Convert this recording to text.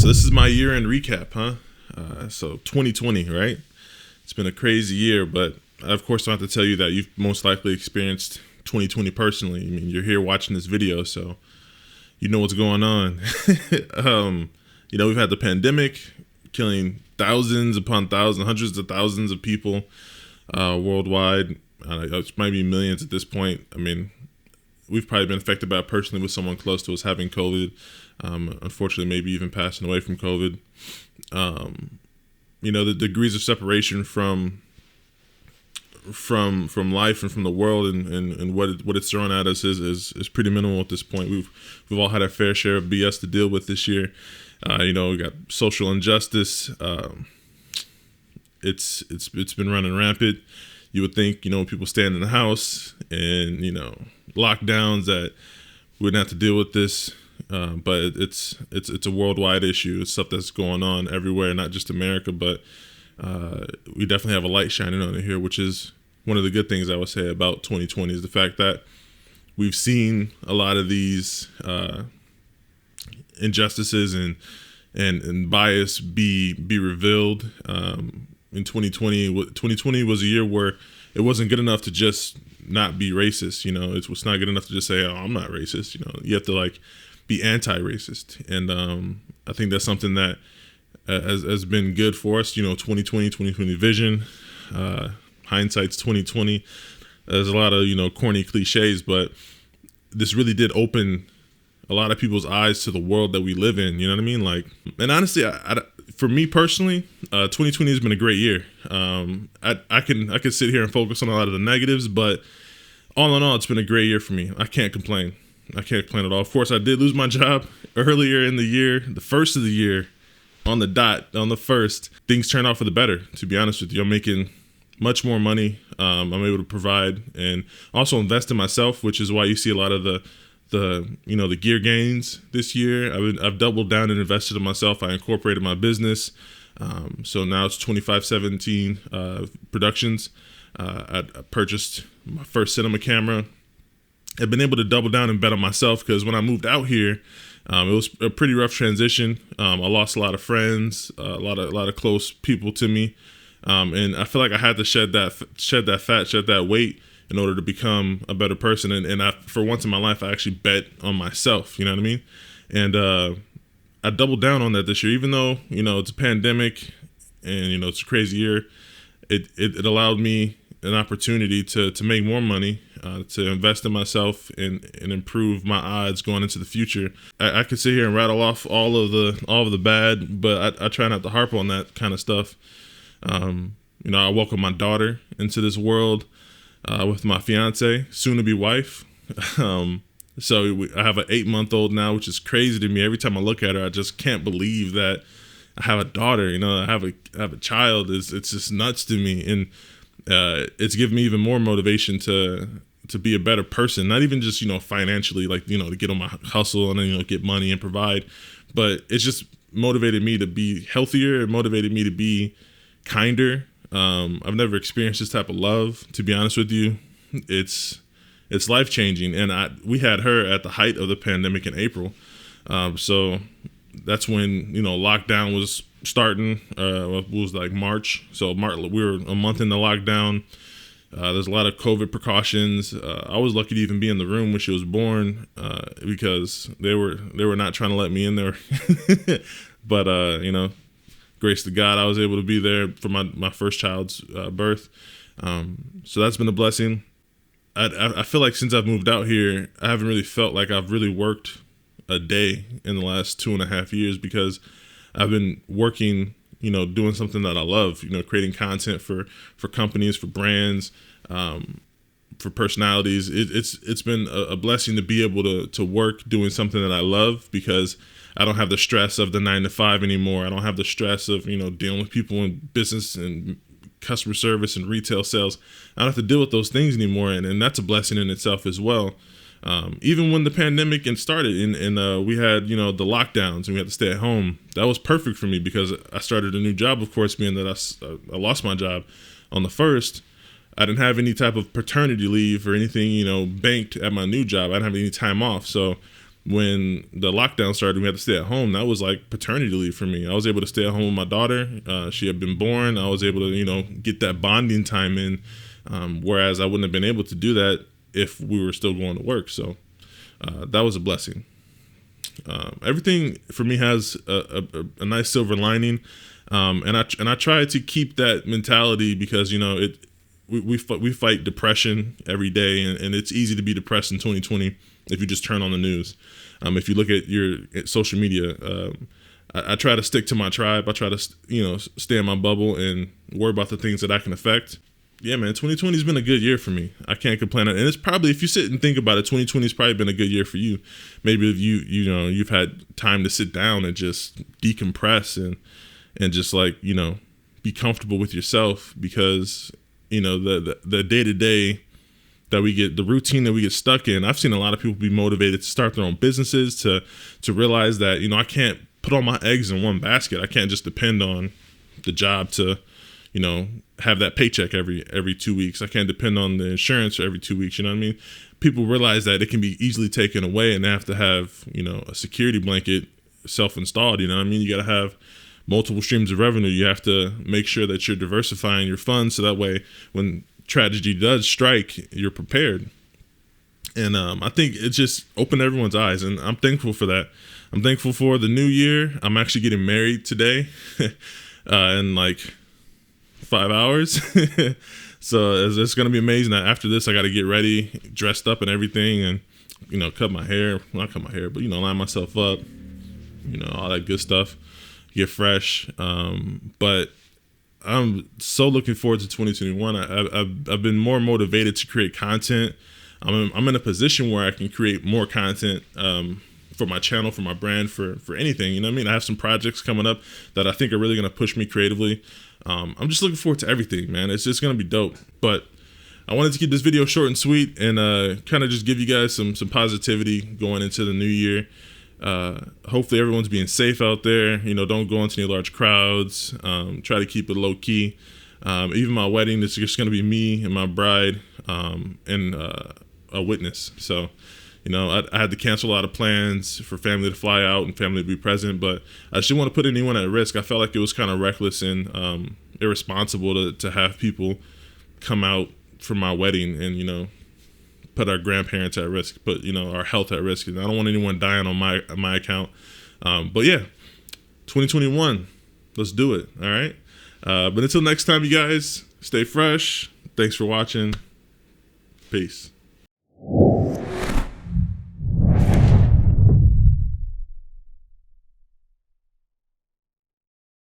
So this is my year-end recap, huh? So 2020, right? It's been a crazy year, but I, of course, don't have to tell you that you've most likely experienced 2020 personally. I mean, you're here watching this video, so you know what's going on. We've had the pandemic killing thousands upon thousands, hundreds of thousands of people worldwide. It might be millions at this point. I mean, we've probably been affected by it personally with someone close to us having COVID. Unfortunately, maybe even passing away from COVID. The degrees of separation from life and from the world and what it's thrown at us is pretty minimal at this point. We've all had our fair share of BS to deal with this year. We got social injustice. It's been running rampant. You would think, people staying in the house and, lockdowns that we wouldn't have to deal with this. But it's a worldwide issue. It's stuff that's going on everywhere, not just America, but we definitely have a light shining on it here, which is one of the good things I would say about 2020 is the fact that we've seen a lot of these injustices and bias be revealed. In 2020 was a year where it wasn't good enough to just not be racist. It's not good enough to just say, "Oh, I'm not racist." You have to be anti-racist, and I think that's something that has been good for us. 2020 vision, hindsight's 2020. There's a lot of corny cliches, but this really did open a lot of people's eyes to the world that we live in. You know what I mean? And honestly, for me personally, 2020 has been a great year. I can sit here and focus on a lot of the negatives, but all in all, it's been a great year for me. I can't complain at all. Of course, I did lose my job earlier in the year, the first of the year, on the first. Things turned out for the better, to be honest with you. I'm making much more money. I'm able to provide and also invest in myself, which is why you see a lot of the gear gains this year. I've doubled down and invested in myself. I incorporated my business. So now it's 2517 Productions. I purchased my first cinema camera. I've been able to double down and bet on myself because when I moved out here, it was a pretty rough transition. I lost a lot of friends, a lot of close people to me, and I feel like I had to shed that weight in order to become a better person. And for once in my life, I actually bet on myself. You know what I mean? And I doubled down on that this year, even though it's a pandemic and it's a crazy year. It allowed me an opportunity to make more money, to invest in myself and improve my odds going into the future. I could sit here and rattle off all of the bad, but I try not to harp on that kind of stuff. I welcome my daughter into this world with my fiance, soon to be wife. So I have an 8-month-old now, which is crazy to me. Every time I look at her, I just can't believe that I have a daughter. I have a child. It's just nuts to me, and it's given me even more motivation to be a better person. Not even just financially, to get on my hustle and get money and provide, but it's just motivated me to be healthier. It motivated me to be kinder. I've never experienced this type of love, to be honest with you. It's life-changing, and we had her at the height of the pandemic in April, so that's when lockdown was starting. It was March, so we were a month into lockdown. There's a lot of COVID precautions. I was lucky to even be in the room when she was born, because they were not trying to let me in there. But grace to God, I was able to be there for my first child's birth. So that's been a blessing. I feel like since I've moved out here, I haven't really felt like I've really worked a day in the last 2.5 years, because I've been working, doing something that I love, creating content for companies, for brands, for personalities. It's been a blessing to be able to work doing something that I love, because I don't have the stress of the 9-to-5 anymore. I don't have the stress of, dealing with people in business and customer service and retail sales. I don't have to deal with those things anymore. And that's a blessing in itself as well. Even when the pandemic started and we had, the lockdowns and we had to stay at home, that was perfect for me, because I started a new job, of course, being that I lost my job on the first. I didn't have any type of paternity leave or anything, banked at my new job. I didn't have any time off. So when the lockdown started, we had to stay at home. That was like paternity leave for me. I was able to stay at home with my daughter. She had been born. I was able to, get that bonding time in, whereas I wouldn't have been able to do that if we were still going to work. So that was a blessing. Everything for me has a nice silver lining, and I try to keep that mentality because we fight depression every day, and it's easy to be depressed in 2020 if you just turn on the news. If you look at your social media, I try to stick to my tribe. I try to stay in my bubble and worry about the things that I can affect. Yeah, man, 2020 has been a good year for me. I can't complain. And it's probably, if you sit and think about it, 2020 has probably been a good year for you. Maybe if you've had time to sit down and just decompress and just be comfortable with yourself, because the day-to-day that we get, the routine that we get stuck in. I've seen a lot of people be motivated to start their own businesses, to realize that I can't put all my eggs in one basket. I can't just depend on the job to have that paycheck every 2 weeks. I can't depend on the insurance for every 2 weeks. You know what I mean? People realize that it can be easily taken away, and they have to have a security blanket self-installed. You know what I mean? You got to have multiple streams of revenue. You have to make sure that you're diversifying your funds, so that way when tragedy does strike, you're prepared. And I think it just opened everyone's eyes, and I'm thankful for that. I'm thankful for the new year. I'm actually getting married today in like 5 hours. So it's going to be amazing. After this, I got to get ready, dressed up and everything, and cut my hair. Well, not cut my hair, but line myself up, all that good stuff, get fresh. But I'm so looking forward to 2021. I've been more motivated to create content. I'm in a position where I can create more content for my channel, for my brand, for anything. You know what I mean? I have some projects coming up that I think are really going to push me creatively. I'm just looking forward to everything, man. It's just going to be dope. But I wanted to keep this video short and sweet, and kind of just give you guys some positivity going into the new year. Hopefully everyone's being safe out there. Don't go into any large crowds. Try to keep it low key. Even my wedding, it's just going to be me and my bride, and a witness. So, I had to cancel a lot of plans for family to fly out and family to be present, but I just didn't want to put anyone at risk. I felt like it was kind of reckless and irresponsible to have people come out for my wedding and, put our grandparents at risk, put our health at risk, and I don't want anyone dying on my account. But yeah, 2021, let's do it. All right. But until next time, you guys, stay fresh. Thanks for watching. Peace.